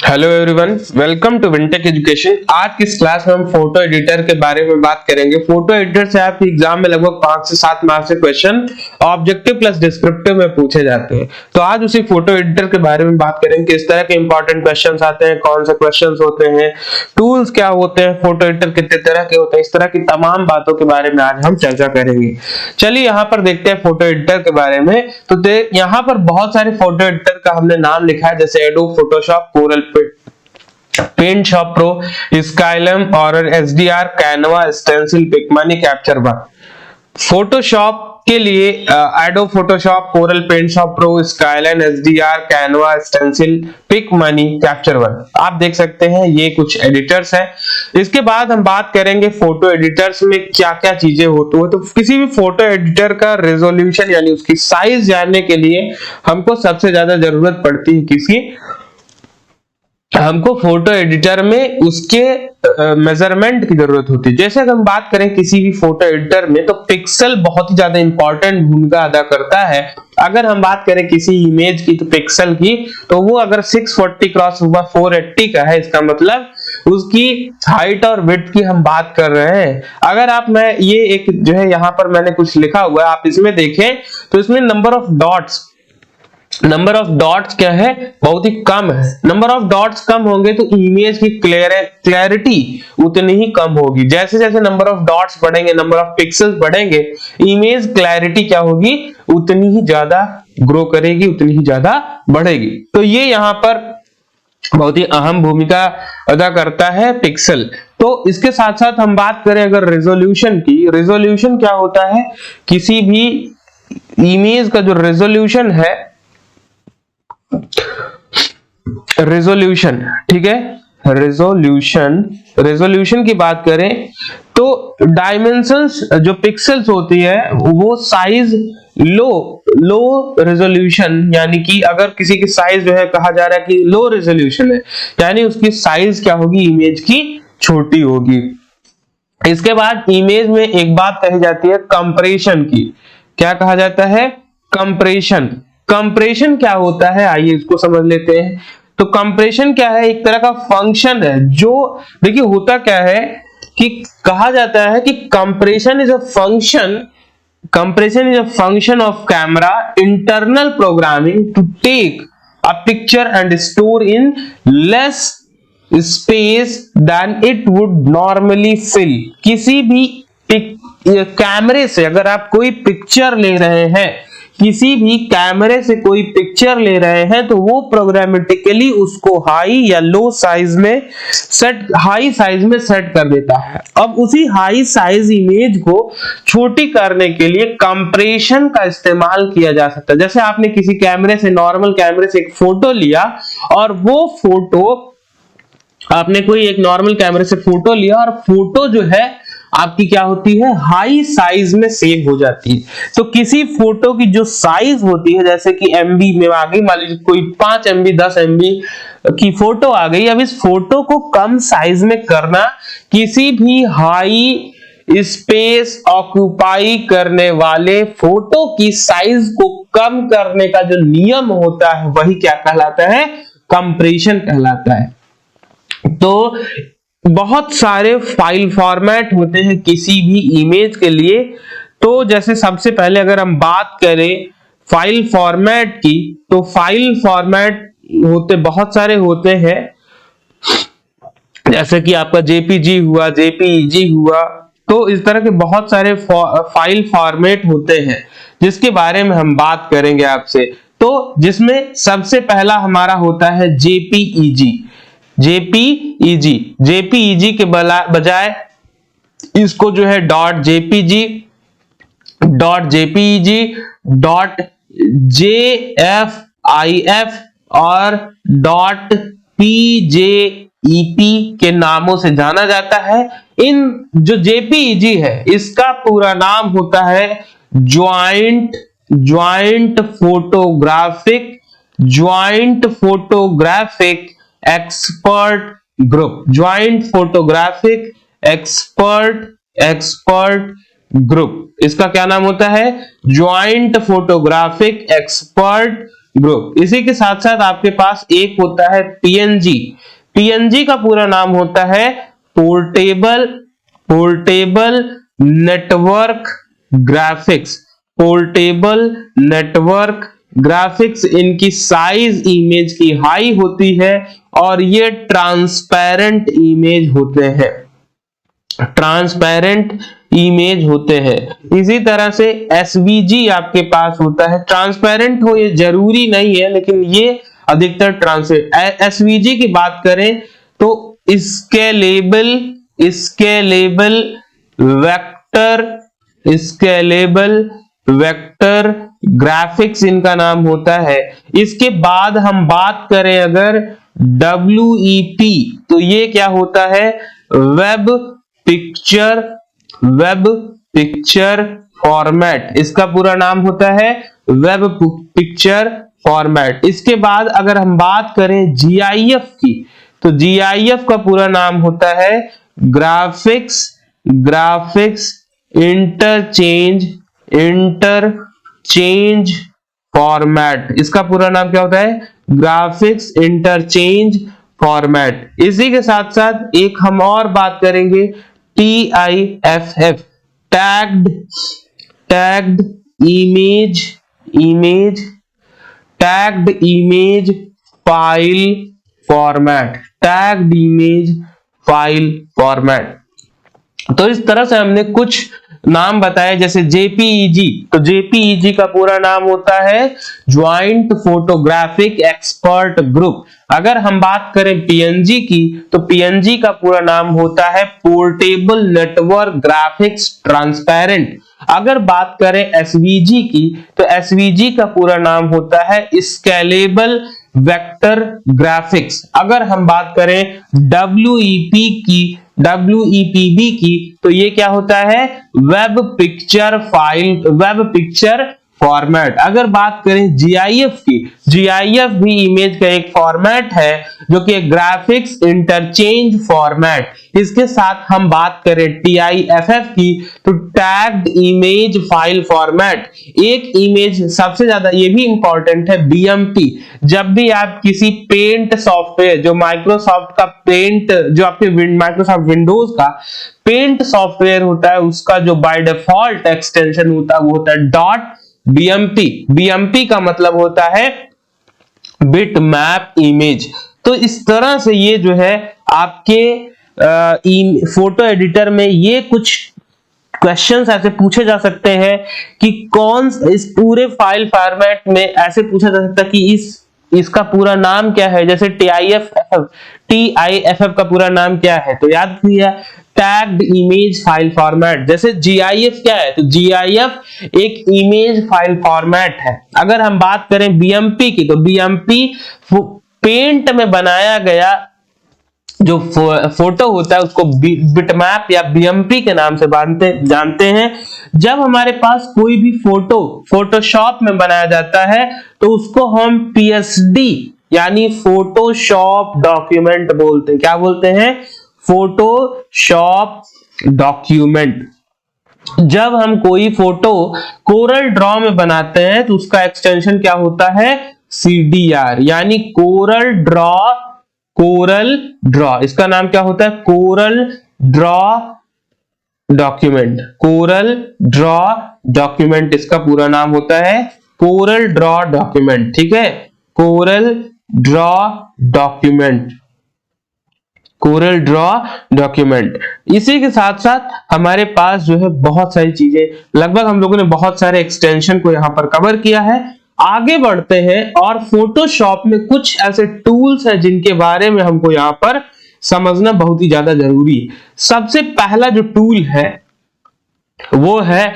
Hello everyone, welcome to Wintech education. आज की इस क्लास में हम फोटो एडिटर के बारे में बात करेंगे। फोटो एडिटर से आपके एग्जाम में लगभग 5 से 7 मार्क्स के क्वेश्चन ऑब्जेक्टिव प्लस डिस्क्रिप्टिव में पूछे जाते हैं। तो आज उसी फोटो एडिटर के बारे में बात करेंगे, किस तरह के इंपॉर्टेंट क्वेश्चंस आते हैं, कौन से क्वेश्चंस होते हैं, टूल्स क्या होते हैं, फोटो एडिटर कितने तरह के होते हैं, इस तरह की तमाम बातों के बारे में आज हम चर्चा करेंगे। चलिए यहाँ पर देखते हैं फोटो एडिटर के बारे में। तो यहाँ पर बहुत सारे फोटो एडिटर का हमने नाम लिखा है, जैसे Adobe Photoshop, Corel paint shop pro, Skylum, Aurora, SDR, Canva, stencil, PicMonkey, capture one. Photoshop के लिए Adobe Photoshop, Corel paint shop pro, skyline, SDR, Canva, stencil, PicMonkey, capture one. आप देख सकते हैं ये कुछ एडिटर्स हैं। इसके बाद हम बात करेंगे फोटो एडिटर्स में क्या क्या चीजें होती है। तो किसी भी फोटो एडिटर का रेजोल्यूशन यानी उसकी साइज जानने के लिए हमको सबसे ज्यादा जरूरत पड़ती है किसकी? हमको फोटो एडिटर में उसके मेजरमेंट की जरूरत होती है। जैसे अगर हम बात करें किसी भी फोटो एडिटर में, तो पिक्सल बहुत ही ज्यादा इंपॉर्टेंट भूमिका अदा करता है। अगर हम बात करें किसी इमेज की, तो पिक्सल की, तो वो अगर 640 क्रॉस 480 का है, इसका मतलब उसकी हाइट और विड्थ की हम बात कर रहे हैं। अगर आप मैं ये एक जो है यहाँ पर मैंने कुछ लिखा हुआ है, आप इसमें देखें तो इसमें नंबर ऑफ डॉट्स क्या है? बहुत ही कम है। नंबर ऑफ डॉट्स कम होंगे तो इमेज की क्लैरिटी उतनी ही कम होगी। जैसे जैसे नंबर ऑफ डॉट्स बढ़ेंगे, नंबर ऑफ पिक्सेल्स बढ़ेंगे, इमेज क्लैरिटी क्या होगी? उतनी ही ज्यादा ग्रो करेगी, उतनी ही ज्यादा बढ़ेगी। तो ये यहाँ पर बहुत ही अहम भूमिका अदा करता है पिक्सल। तो इसके साथ साथ हम बात करें अगर रेजोल्यूशन की, रेजोल्यूशन क्या होता है? किसी भी इमेज का जो रेजोल्यूशन है, रेजोल्यूशन, ठीक है, रेजोल्यूशन की बात करें तो डायमेंशंस जो पिक्सेल्स होती है वो साइज लो रेजोल्यूशन, यानी कि अगर किसी की साइज जो है कहा जा रहा है कि लो रेजोल्यूशन है, यानी उसकी साइज क्या होगी? इमेज की छोटी होगी। इसके बाद इमेज में एक बात कही जाती है कंप्रेशन की। क्या कहा जाता है? कंप्रेशन। कंप्रेशन क्या होता है, आइए इसको समझ लेते हैं। तो कंप्रेशन क्या है? एक तरह का फंक्शन है जो, देखिए होता क्या है कि कहा जाता है कि compression is a function of camera internal programming to take a picture and store in less space than it would normally fill. किसी भी कैमरे से अगर आप कोई पिक्चर ले रहे हैं, किसी भी कैमरे से कोई पिक्चर ले रहे हैं, तो वो प्रोग्रामेटिकली उसको हाई या लो साइज में हाई साइज में सेट कर देता है। अब उसी हाई साइज इमेज को छोटी करने के लिए कंप्रेशन का इस्तेमाल किया जा सकता है। जैसे आपने किसी कैमरे से, नॉर्मल कैमरे से एक फोटो लिया, और वो फोटो आपने कोई एक नॉर्मल कैमरे से फोटो लिया, और फोटो जो है आपकी क्या होती है? हाई साइज में सेव हो जाती है। तो किसी फोटो की जो साइज होती है, जैसे कि एमबी में आ गई, मान लीजिए कोई 5 MB 10 MB की फोटो आ गई। अब इस फोटो को कम साइज में करना, किसी भी हाई स्पेस ऑक्यूपाई करने वाले फोटो की साइज को कम करने का जो नियम होता है, वही क्या कहलाता है? कंप्रेशन कहलाता है। तो बहुत सारे फाइल फॉर्मेट होते हैं किसी भी इमेज के लिए। तो जैसे सबसे पहले अगर हम बात करें फाइल फॉर्मेट की, तो फाइल फॉर्मेट बहुत सारे होते हैं, जैसे कि आपका जेपीजी हुआ, जेपीईजी हुआ। तो इस तरह के बहुत सारे फाइल फॉर्मेट होते हैं जिसके बारे में हम बात करेंगे आपसे। तो जिसमें सबसे पहला हमारा होता है जेपीईजी। जेपीईजी के बजाय इसको जो है dot JPG, dot JPEG, dot JFIF और डॉट पीजेईपी के नामों से जाना जाता है। इन जो जेपीईजी है, इसका पूरा नाम होता है joint photographic expert group. Joint photographic expert group, इसका क्या नाम होता है? Joint photographic expert group. इसी के साथ साथ आपके पास एक होता है पीएनजी। पीएनजी का पूरा नाम होता है portable network graphics. Portable network graphics, इनकी साइज इमेज की हाई होती है और ये ट्रांसपेरेंट इमेज होते हैं, ट्रांसपेरेंट इमेज होते हैं। इसी तरह से एसवीजी आपके पास होता है, ट्रांसपेरेंट हो ये जरूरी नहीं है लेकिन ये अधिकतर ट्रांसपेरेंट। एसवीजी की बात करें तो स्केलेबल वेक्टर ग्राफिक्स इनका नाम होता है। इसके बाद हम बात करें अगर WEP, तो ये क्या होता है, वेब पिक्चर फॉर्मेट। इसका पूरा नाम होता है वेब पिक्चर फॉर्मेट। इसके बाद अगर हम बात करें GIF की, तो GIF का पूरा नाम होता है ग्राफिक्स इंटरचेंज फॉर्मेट। इसका पूरा नाम क्या होता है, ग्राफिक्स इंटरचेंज फॉर्मेट। इसी के साथ साथ एक हम और बात करेंगे TIFF, tagged image file format. तो इस तरह से हमने कुछ नाम बताए, जैसे JPEG, तो JPEG का पूरा नाम होता है ज्वाइंट फोटोग्राफिक एक्सपर्ट ग्रुप। अगर हम बात करें PNG की, तो PNG का पूरा नाम होता है पोर्टेबल नेटवर्क ग्राफिक्स ट्रांसपेरेंट। अगर बात करें SVG की, तो SVG का पूरा नाम होता है स्केलेबल वेक्टर ग्राफिक्स। अगर हम बात करें WEPB की, तो ये क्या होता है, वेब पिक्चर फॉर्मेट। अगर बात करें GIF की, GIF भी इमेज का एक फॉर्मेट है जो कि ग्राफिक्स इंटरचेंज फॉर्मेट। इसके साथ हम बात करें TIFF की, तो टैग्ड इमेज फाइल फॉर्मेट। एक इमेज सबसे ज्यादा ये भी इंपॉर्टेंट है BMP। जब भी आप किसी पेंट सॉफ्टवेयर, जो माइक्रोसॉफ्ट का पेंट, जो आपके माइक्रोसॉफ्ट विंडोज का पेंट सॉफ्टवेयर होता है, उसका जो बाय डिफॉल्ट एक्सटेंशन होता है वो होता है .BMP। BMP का मतलब होता है बिट मैप इमेज। तो इस तरह से ये जो है आपके फोटो एडिटर में ये कुछ क्वेश्चंस ऐसे पूछे जा सकते हैं कि कौन इस पूरे फाइल फॉर्मेट में ऐसे पूछा जा सकता है कि इसका पूरा नाम क्या है। जैसे TIFF का पूरा नाम क्या है, तो याद किया टैग्ड इमेज फाइल फॉर्मेट। जैसे GIF क्या है, तो GIF एक इमेज फाइल फॉर्मेट है। अगर हम बात करें BMP की, तो BMP पेंट में बनाया गया जो फोटो होता है उसको बिटमैप या BMP के नाम से जानते हैं। जब हमारे पास कोई भी फोटो फोटोशॉप में बनाया जाता है तो उसको हम PSD यानी फोटोशॉप डॉक्यूमेंट बोलते हैं। क्या बोलते हैं, फोटोशॉप डॉक्यूमेंट। जब हम कोई फोटो कोरल ड्रॉ में बनाते हैं तो उसका एक्सटेंशन क्या होता है, CDR यानी कोरल ड्रॉ। इसका नाम क्या होता है, कोरल ड्रॉ डॉक्यूमेंट। इसका पूरा नाम होता है कोरल ड्रॉ डॉक्यूमेंट। ठीक है, कोरल ड्रॉ डॉक्यूमेंट। इसी के साथ साथ हमारे पास जो है बहुत सारी चीजें, लगभग हम लोगों ने बहुत सारे एक्सटेंशन को यहां पर कवर किया है। आगे बढ़ते हैं और फोटोशॉप में कुछ ऐसे टूल्स हैं जिनके बारे में हमको यहां पर समझना बहुत ही ज्यादा जरूरी है। सबसे पहला जो टूल है वो है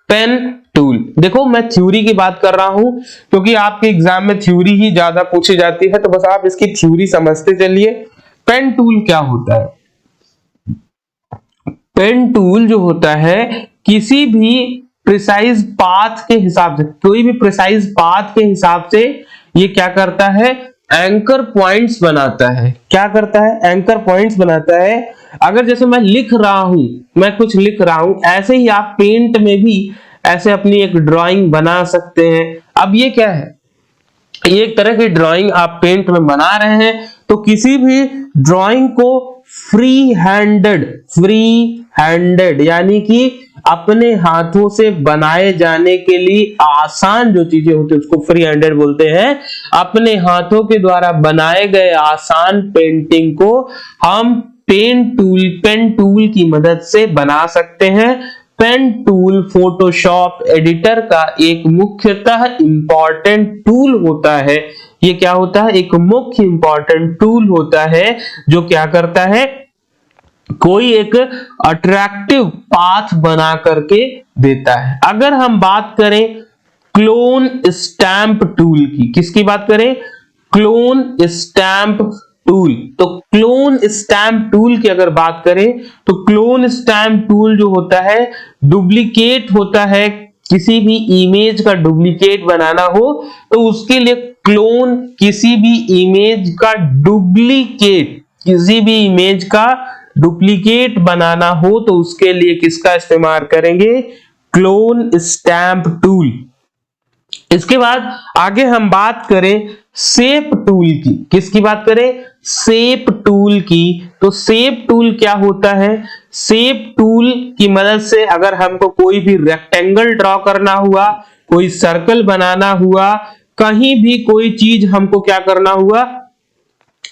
पेन टूल। देखो मैं थ्योरी की बात कर रहा हूं क्योंकि आपके एग्जाम में थ्योरी ही ज्यादा पूछी जाती है, तो बस आप इसकी थ्योरी समझते चलिए। पेन टूल क्या होता है, पेन टूल जो होता है किसी भी प्रिसाइज पाथ के हिसाब से, कोई भी प्रिसाइज पाथ के हिसाब से ये क्या करता है, एंकर पॉइंट्स बनाता है। क्या करता है, एंकर पॉइंट्स बनाता है। अगर जैसे मैं कुछ लिख रहा हूं, ऐसे ही आप पेंट में भी ऐसे अपनी एक ड्राइंग बना सकते हैं। अब ये क्या है, ये एक तरह की ड्राइंग आप पेंट में बना रहे हैं तो किसी भी ड्राइंग को फ्री हैंडेड यानी कि अपने हाथों से बनाए जाने के लिए आसान जो चीजें होती है उसको फ्री हैंडेड बोलते हैं। अपने हाथों के द्वारा बनाए गए आसान पेंटिंग को हम पेन टूल की मदद से बना सकते हैं। पेन टूल फोटोशॉप एडिटर का एक मुख्यतः इंपॉर्टेंट टूल होता है। ये क्या होता है? एक मुख्य इंपॉर्टेंट टूल होता है जो क्या करता है, कोई एक अट्रैक्टिव पाथ बना करके देता है। अगर हम बात करें क्लोन स्टैंप टूल की, किसकी बात करें? Clone stamp tool. तो क्लोन स्टैंप टूल की अगर बात करें तो क्लोन स्टैंप टूल जो होता है डुप्लीकेट होता है। किसी भी इमेज का डुप्लीकेट बनाना हो तो उसके लिए क्लोन, किसी भी इमेज का डुप्लीकेट बनाना हो तो उसके लिए किसका इस्तेमाल करेंगे? Clone stamp tool. इसके बाद आगे हम बात करें शेप टूल की। किसकी बात करें? शेप टूल की। तो शेप टूल क्या होता है? शेप टूल की मदद से अगर हमको कोई भी रेक्टेंगल ड्रॉ करना हुआ, कोई सर्कल बनाना हुआ, कहीं भी कोई चीज हमको क्या करना हुआ,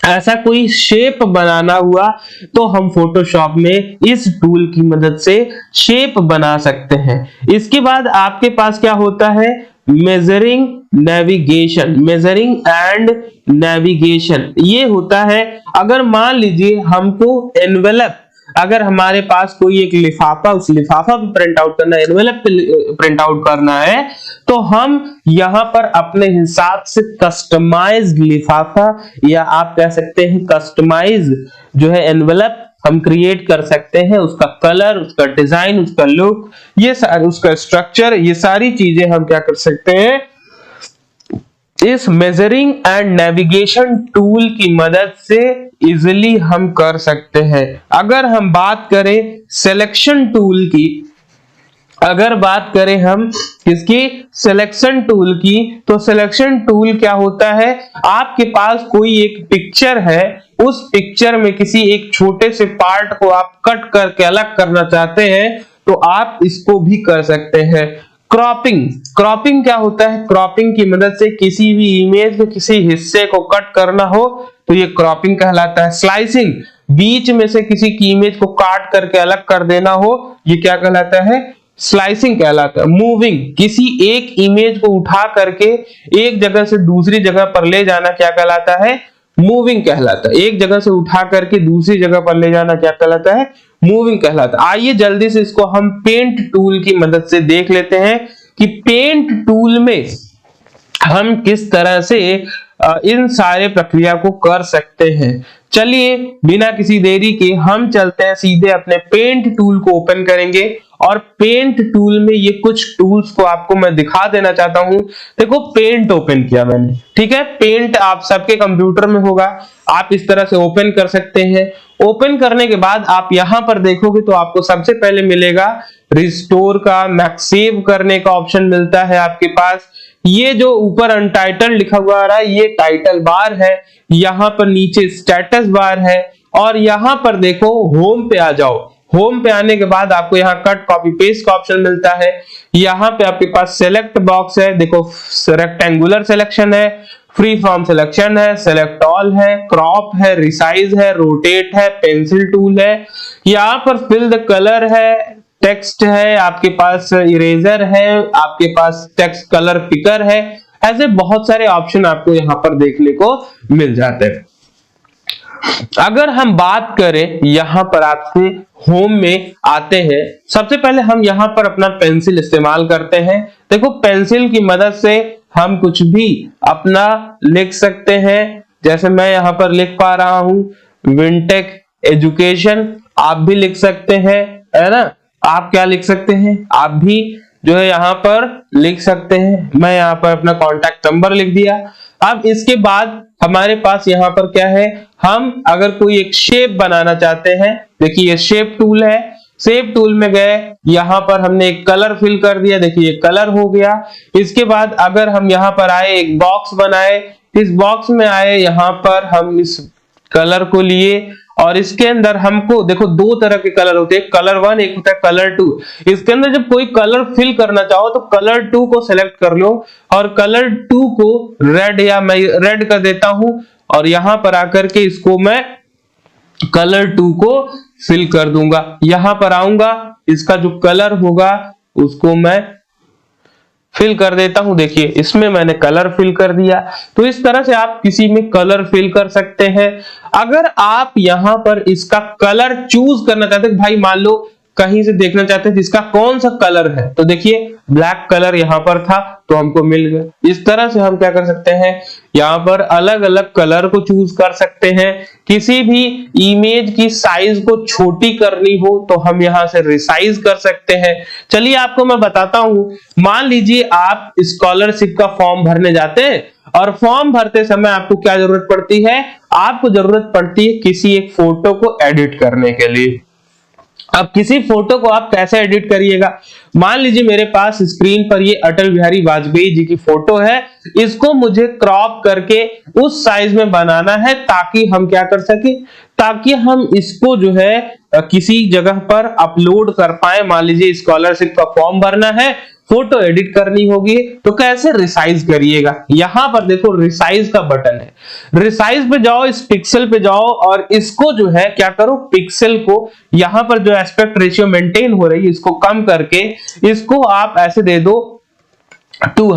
ऐसा कोई शेप बनाना हुआ तो हम फोटोशॉप में इस टूल की मदद से शेप बना सकते हैं। इसके बाद आपके पास क्या होता है? Measuring and navigation. ये होता है अगर मान लीजिए हमको एनवेलप, अगर हमारे पास कोई एक लिफाफा, उस लिफाफा पे प्रिंट आउट करना है, एनवेलप पे प्रिंट आउट करना है तो हम यहां पर अपने हिसाब से कस्टमाइज्ड लिफाफा या आप कह सकते हैं कस्टमाइज जो है एनवेलप हम क्रिएट कर सकते हैं। उसका कलर, उसका डिजाइन, उसका लुक, ये सारे, उसका स्ट्रक्चर, ये सारी चीजें हम क्या कर सकते हैं, इस मेजरिंग एंड नेविगेशन टूल की मदद से इजिली हम कर सकते हैं। अगर हम बात करें सिलेक्शन टूल की, अगर बात करें हम किसकी? सिलेक्शन टूल की। तो सिलेक्शन टूल क्या होता है? आपके पास कोई एक पिक्चर है, उस पिक्चर में किसी एक छोटे से पार्ट को आप कट करके अलग करना चाहते हैं तो आप इसको भी कर सकते हैं। क्रॉपिंग क्या होता है? क्रॉपिंग की मदद से किसी भी इमेज के किसी हिस्से को कट करना हो तो ये क्रॉपिंग कहलाता है। स्लाइसिंग, बीच में से किसी की इमेज को काट करके अलग कर देना हो, ये क्या कहलाता है? स्लाइसिंग कहलाता है। मूविंग, किसी एक इमेज को उठा करके एक जगह से दूसरी जगह पर ले जाना क्या कहलाता है? मूविंग कहलाता है। एक जगह से उठा करके दूसरी जगह पर ले जाना क्या कहलाता है? मूविंग कहलाता है। आइए जल्दी से इसको हम पेंट टूल की मदद से देख लेते हैं कि पेंट टूल में हम किस तरह से इन सारे प्रक्रिया को कर सकते हैं। चलिए बिना किसी देरी के हम चलते हैं सीधे अपने पेंट टूल को ओपन करेंगे और पेंट टूल में ये कुछ टूल्स को आपको मैं दिखा देना चाहता हूं। देखो पेंट ओपन किया मैंने, ठीक है। पेंट आप सबके कंप्यूटर में होगा, आप इस तरह से ओपन कर सकते हैं। ओपन करने के बाद आप यहां पर देखोगे तो आपको सबसे पहले मिलेगा रिस्टोर का, सेव करने का ऑप्शन मिलता है आपके पास। ये जो ऊपर अनटाइटल लिखा हुआ आ रहा है ये टाइटल बार है, यहाँ पर नीचे स्टेटस बार है और यहाँ पर देखो होम पे आ जाओ। होम पे आने के बाद आपको यहाँ कट कॉपी पेस्ट का ऑप्शन मिलता है। यहाँ पे आपके पास सेलेक्ट बॉक्स है, देखो रेक्टेंगुलर सिलेक्शन है, फ्री फॉर्म सिलेक्शन है, सेलेक्ट ऑल है, क्रॉप है, रिसाइज है, रोटेट है, पेंसिल टूल है, यहाँ पर फिल द कलर है, टेक्स्ट है, आपके पास इरेजर है, आपके पास टेक्स्ट कलर पिकर है। ऐसे बहुत सारे ऑप्शन आपको यहाँ पर देखने को मिल जाते हैं। अगर हम बात करें यहाँ पर आपसे होम में आते हैं, सबसे पहले हम यहाँ पर अपना पेंसिल इस्तेमाल करते हैं। देखो पेंसिल की मदद से हम कुछ भी अपना लिख सकते हैं। जैसे मैं यहाँ पर लिख पा रहा हूं विंटेक एजुकेशन, आप भी लिख सकते हैं, है ना। आप क्या लिख सकते हैं? आप भी जो है यहाँ पर लिख सकते हैं। मैं यहाँ पर अपना कॉन्टैक्ट नंबर लिख दिया। अब इसके बाद हमारे पास यहाँ पर क्या है, हम अगर कोई एक शेप बनाना चाहते हैं, देखिए ये शेप टूल है। शेप टूल में गए, यहां पर हमने एक कलर फिल कर दिया, देखिए कलर हो गया। इसके बाद अगर हम यहाँ पर आए, एक बॉक्स बनाए, इस बॉक्स में आए, यहाँ पर हम इस कलर को लिए और इसके अंदर हमको देखो दो तरह के कलर होते हैं, कलर 1 एक होता है कलर 2। इसके अंदर जब कोई कलर फिल करना चाहो तो कलर 2 को सिलेक्ट कर लो और कलर 2 को रेड, या मैं रेड कर देता हूं और यहां पर आकर के इसको मैं कलर 2 को फिल कर दूंगा। यहां पर आऊंगा, इसका जो कलर होगा उसको मैं फिल कर देता हूं। देखिए इसमें मैंने कलर फिल कर दिया। तो इस तरह से आप किसी में कलर फिल कर सकते हैं। अगर आप यहां पर इसका कलर चूज करना चाहते हैं, भाई मान लो कहीं से देखना चाहते हैं इसका कौन सा कलर है, तो देखिए ब्लैक कलर यहां पर था तो हमको मिल गया। इस तरह से हम क्या कर सकते हैं, यहां पर अलग अलग कलर को चूज कर सकते हैं। किसी भी इमेज की साइज को छोटी करनी हो तो हम यहां से रिसाइज कर सकते हैं। चलिए आपको मैं बताता हूं। मान लीजिए आप स्कॉलरशिप का फॉर्म भरने जाते हैं और फॉर्म भरते समय आपको क्या जरूरत पड़ती है, आपको जरूरत पड़ती है किसी एक फोटो को एडिट करने के लिए। अब किसी फोटो को आप कैसे एडिट करिएगा, मान लीजिए मेरे पास स्क्रीन पर ये अटल बिहारी वाजपेयी जी की फोटो है, इसको मुझे क्रॉप करके उस साइज में बनाना है ताकि हम क्या कर सके, ताकि हम इसको जो है किसी जगह पर अपलोड कर पाए। मान लीजिए स्कॉलरशिप का फॉर्म भरना है, फोटो एडिट करनी होगी, तो कैसे रिसाइज करिएगा। यहां पर देखो रिसाइज का बटन है, रिसाइज पे जाओ, इस पिक्सल पे जाओ और इसको जो है क्या करो, पिक्सल को यहां पर जो एस्पेक्ट रेशियो मेंटेन हो रही है इसको कम करके इसको आप ऐसे दे दो 2।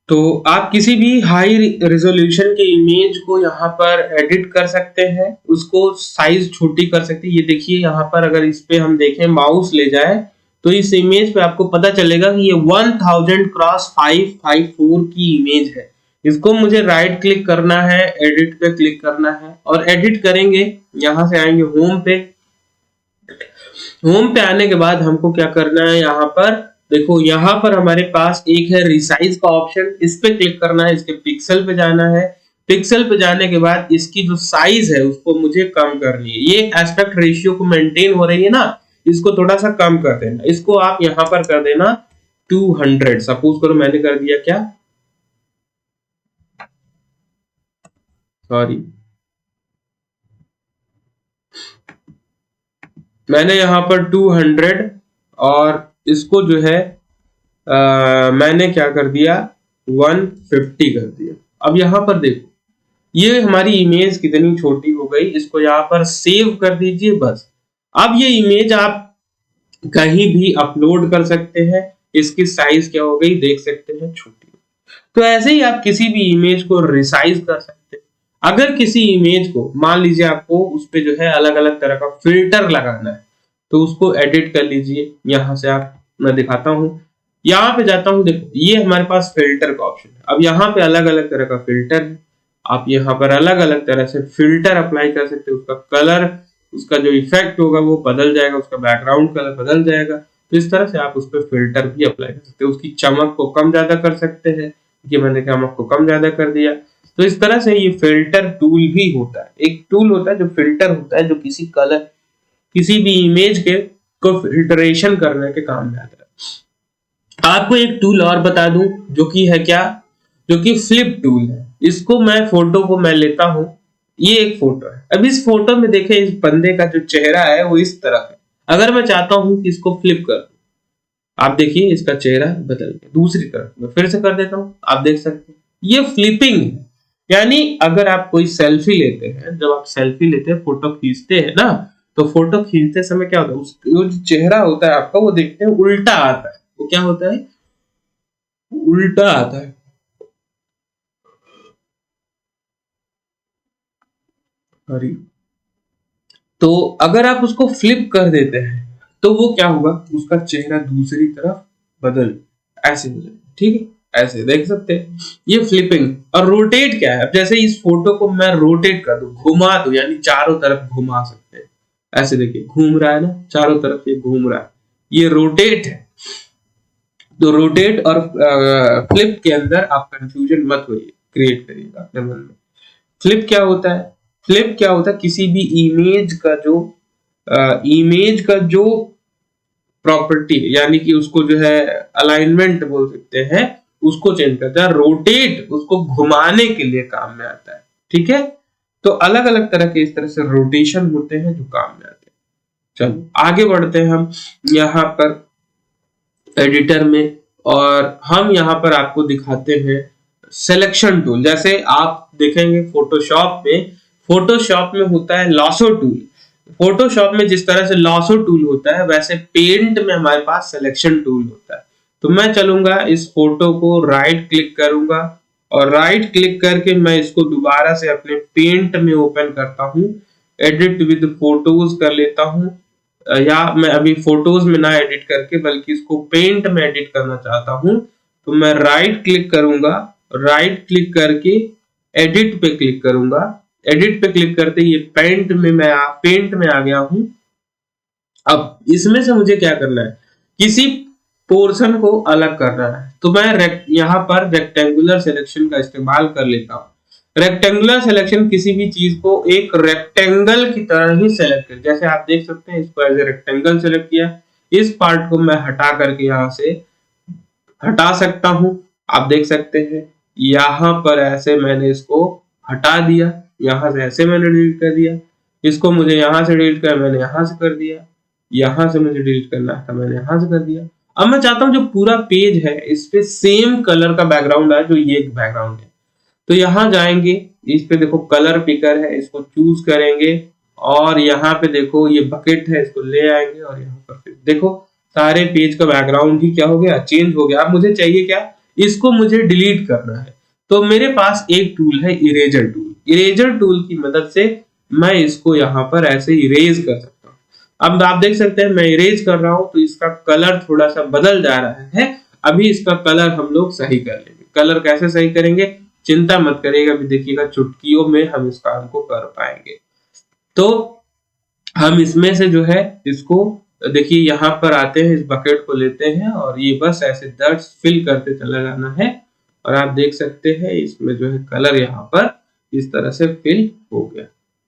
तो आप किसी भी हाई रेजोल्यूशन के इमेज को यहाँ पर एडिट कर सकते हैं, उसको साइज छोटी कर सकते हैं। ये देखिए यहाँ पर अगर इस पे हम देखें, माउस ले जाए तो इस इमेज पे आपको पता चलेगा कि ये 1000 क्रॉस 554 की इमेज है। इसको मुझे राइट क्लिक करना है, एडिट पे क्लिक करना है और एडिट करेंगे। यहां से आएंगे होम पे, होम पे आने के बाद हमको क्या करना है, यहाँ पर देखो यहाँ पर हमारे पास एक है रिसाइज का ऑप्शन, इस पे क्लिक करना है, इसके पिक्सल पे जाना है। पिक्सल पे जाने के बाद इसकी जो साइज है उसको मुझे कम करनी है। ये एस्पेक्ट रेशियो को मेंटेन हो रही है ना, इसको थोड़ा सा कम कर देना। इसको आप यहाँ पर कर देना 200। सपोज करो मैंने कर दिया क्या, सॉरी मैंने यहाँ पर 200 और इसको जो है मैंने क्या कर दिया 150 कर दिया। अब यहाँ पर देखो ये हमारी इमेज कितनी छोटी हो गई, इसको यहाँ पर सेव कर दीजिए बस। अब ये इमेज आप कहीं भी अपलोड कर सकते हैं। इसकी साइज क्या हो गई देख सकते हैं, छोटी। तो ऐसे ही आप किसी भी इमेज को रिसाइज कर सकते हैं। अगर किसी इमेज को मान लीजिए आपको उस पे जो है अलग अलग तरह का फिल्टर लगाना है तो उसको एडिट कर लीजिए। यहां से आप, मैं दिखाता हूं, यहाँ पे जाता हूं, देखो ये हमारे पास फिल्टर का ऑप्शन है। अब यहाँ पे अलग अलग तरह का फिल्टर है, आप यहाँ पर अलग अलग तरह से फिल्टर अप्लाई कर सकते हैं। उसका कलर, उसका जो इफेक्ट होगा वो बदल जाएगा, उसका बैकग्राउंड कलर बदल जाएगा। तो इस तरह से आप उस पर फिल्टर भी अप्लाई कर सकते हैं। उसकी चमक को कम ज्यादा कर सकते हैं, ये मैंने चमक को कम ज्यादा कर दिया। तो इस तरह से ये फिल्टर टूल भी होता है। एक टूल होता है जो फिल्टर होता है, जो किसी कलर, किसी भी इमेज के को फिल्टरेशन करने के काम में आता है। आपको एक टूल और बता दूं जो कि है क्या, जो कि फ्लिप टूल है। इसको मैं फोटो को मैं लेता हूं, ये एक फोटो है। अब इस फोटो में देखें, इस बंदे का जो चेहरा है वो इस तरफ है। अगर मैं चाहता हूं कि इसको फ्लिप कर दूं, आप देखिए इसका चेहरा बदल गया दूसरी तरफ। मैं फिर से कर देता हूं, आप देख सकते हैं ये फ्लिपिंग है। यानी अगर आप कोई सेल्फी लेते हैं, जब आप सेल्फी लेते हैं, फोटो खींचते हैं ना, तो फोटो खींचते समय क्या होता है, वो जो चेहरा होता है आपका, वो देखते हैं उल्टा आता है। वो क्या होता है, उल्टा आता है। सॉरी। तो अगर आप उसको फ्लिप कर देते हैं तो वो क्या होगा, उसका चेहरा दूसरी तरफ बदल ऐसे हो जाए। ठीक है, ऐसे देख सकते हैं ये फ्लिपिंग। और रोटेट क्या है, अब जैसे इस फोटो को मैं रोटेट कर दूं, घुमा दूं, यानी चारों तरफ घुमा सकते हैं। ऐसे देखिए घूम रहा है ना, चारों तरफ ये घूम रहा है, ये रोटेट है। तो रोटेट और फ्लिप के अंदर आप कंफ्यूजन मत होइए, क्रिएट करिएगा अपने मन में। फ्लिप क्या होता है, फ्लिप क्या होता है, किसी भी इमेज का जो इमेज का जो प्रॉपर्टी यानी कि उसको जो है अलाइनमेंट बोल सकते हैं, उसको चेंज करता है। रोटेट उसको घुमाने के लिए काम में आता है, ठीक है। तो अलग अलग तरह के इस तरह से रोटेशन होते हैं जो काम में आते हैं। चलो आगे बढ़ते हैं हम यहाँ पर एडिटर में, और हम यहाँ पर आपको दिखाते हैं सिलेक्शन टूल। जैसे आप देखेंगे फोटोशॉप में होता है लॉसो टूल। फोटोशॉप में जिस तरह से लॉसो टूल होता है, वैसे पेंट में हमारे पास सिलेक्शन टूल होता है। तो मैं चलूंगा इस फोटो को, राइट क्लिक करूंगा और राइट क्लिक करके मैं इसको दोबारा से अपने पेंट में ओपन करता हूं, एडिट विद फोटोज कर लेता हूं, या मैं अभी फोटोज में ना एडिट करके बल्कि इसको पेंट में एडिट करना चाहता हूं, तो मैं राइट क्लिक करूंगा, राइट क्लिक करके एडिट पे क्लिक करूंगा। एडिट पे क्लिक करते ये पेंट में आ गया हूं। अब इसमें से मुझे क्या करना है, किसी पोर्शन को अलग करना है, तो मैं यहाँ पर रेक्टेंगुलर सिलेक्शन का इस्तेमाल कर लेता हूँ। रेक्टेंगुलर सिलेक्शन किसी भी चीज को एक रेक्टेंगल की तरह ही सेलेक्ट कर, जैसे आप देख सकते हैं इसको एज ए रेक्टेंगल सेलेक्ट किया। इस पार्ट को मैं हटा करके यहाँ से हटा सकता हूं, आप देख सकते हैं यहाँ पर ऐसे मैंने इसको हटा दिया, यहाँ से ऐसे मैंने डिलीट कर दिया। इसको मुझे यहाँ से डिलीट कर मैंने यहाँ से कर दिया, यहाँ से मुझे डिलीट करना था मैंने यहाँ से कर दिया। अब मैं चाहता हूं जो पूरा पेज है इस पे सेम कलर का बैकग्राउंड है, जो ये बैकग्राउंड है। तो यहाँ जाएंगे, इस पे देखो कलर पिकर है, इसको चूज करेंगे और यहाँ पे देखो ये बकेट है, इसको ले आएंगे और यहाँ पर फिर देखो सारे पेज का बैकग्राउंड ही क्या हो गया, चेंज हो गया। अब मुझे चाहिए क्या, इसको मुझे डिलीट करना है। तो मेरे पास एक टूल है इरेजर टूल। इरेजर टूल की मदद से मैं इसको यहाँ पर ऐसे इरेज कर सकता हूँ। अब आप देख सकते हैं मैं इरेज कर रहा हूँ तो इसका कलर थोड़ा सा बदल जा रहा है। अभी इसका कलर हम लोग सही कर लेंगे। कलर कैसे सही करेंगे, चिंता मत करिएगा, अभी देखिएगा चुटकियों में हम इस काम को कर पाएंगे। तो हम इसमें से जो है इसको देखिए यहाँ पर आते हैं, इस बकेट को लेते हैं और ये बस ऐसे डॉट्स फिल करते चला जाना है और आप देख सकते हैं इसमें जो है कलर यहाँ पर इस तरह से फिल हो गया।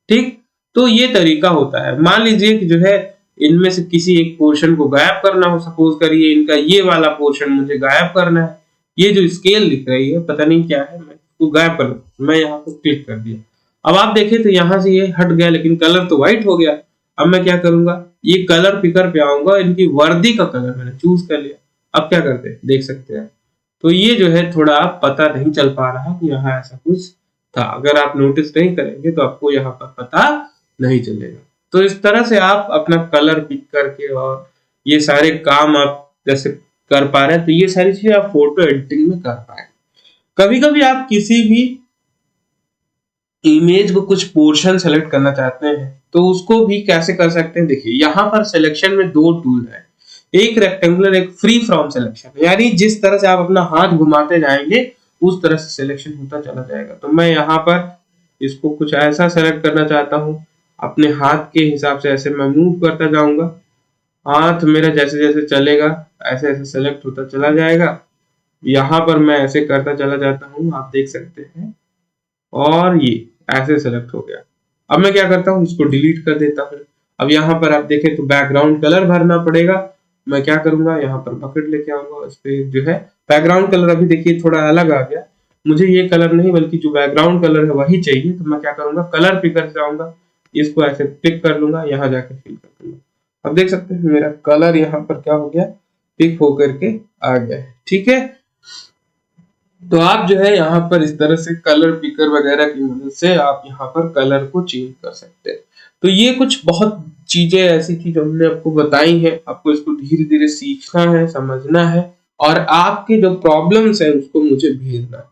ठीक, तो ये तरीका होता है। मान लीजिए कि जो है इनमें से किसी एक पोर्शन को गायब करना हो, सपोज करिए इनका ये वाला पोर्शन मुझे गायब करना है। ये जो स्केल दिख रही है पता नहीं क्या है, मैं इसको गायब कर लूं। मैं यहाँ पर क्लिक कर दिया, अब आप देखें तो यहाँ से ये हट गया लेकिन कलर तो व्हाइट हो गया। अब मैं क्या करूंगा, ये कलर पिकर पे आऊंगा, इनकी वर्दी का कलर मैंने चूज कर लिया। अब क्या करते हैं देख सकते हैं, तो ये जो है थोड़ा पता नहीं चल पा रहा कि यहाँ ऐसा कुछ था। अगर आप नोटिस नहीं करेंगे तो आपको यहाँ पर पता नहीं चलेगा। तो इस तरह से आप अपना कलर पिक करके और ये सारे काम आप जैसे कर पा रहे हैं, तो ये सारी चीजें आप फोटो एडिटिंग में कर पाए। कभी कभी आप किसी भी इमेज को कुछ पोर्शन सेलेक्ट करना चाहते हैं तो उसको भी कैसे कर सकते हैं। देखिए यहाँ पर सिलेक्शन में दो टूल है, एक रेक्टेंगुलर एक फ्री फ्रॉम सिलेक्शन, यानी जिस तरह से आप अपना हाथ घुमाते जाएंगे उस तरह से सिलेक्शन होता चला जाएगा। तो मैं यहाँ पर इसको कुछ ऐसा सेलेक्ट करना चाहता हूँ, अपने हाथ के हिसाब से ऐसे मैं मूव करता जाऊंगा, हाथ मेरा जैसे जैसे चलेगा ऐसे ऐसे सेलेक्ट होता चला जाएगा। यहाँ पर मैं ऐसे करता चला जाता हूँ, आप देख सकते हैं, और ये ऐसे सेलेक्ट हो गया। अब मैं क्या करता हूँ, इसको डिलीट कर देता हूँ। अब यहाँ पर आप देखें तो बैकग्राउंड कलर भरना पड़ेगा। मैं क्या करूंगा, यहाँ पर बकेट लेके आऊंगा, इस पे जो है बैकग्राउंड कलर अभी देखिए थोड़ा अलग आ गया, मुझे ये कलर नहीं बल्कि जो बैकग्राउंड कलर है वही चाहिए। तो मैं क्या करूंगा, कलर पिकर से जाऊंगा, इसको ऐसे पिक कर लूंगा, यहाँ जाकर फिल कर दूंगा। अब देख सकते हैं मेरा कलर यहाँ पर क्या हो गया, पिक होकर के आ गया है। ठीक है, तो आप जो है यहाँ पर इस तरह से कलर पिकर वगैरह की मदद से आप यहाँ पर कलर को चेंज कर सकते हैं। तो ये कुछ बहुत चीजें ऐसी थी जो हमने आपको बताई है, आपको इसको धीरे धीरे सीखना है, समझना है और आपके जो प्रॉब्लम्स है उसको मुझे भेजना है।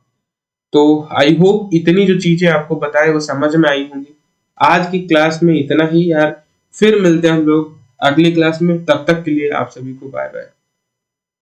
तो आई होप इतनी जो चीजें आपको बताए वो समझ में आई होंगी। आज की क्लास में इतना ही यार, फिर मिलते हैं हम लोग अगली क्लास में, तब तक के लिए आप सभी को बाय बाय।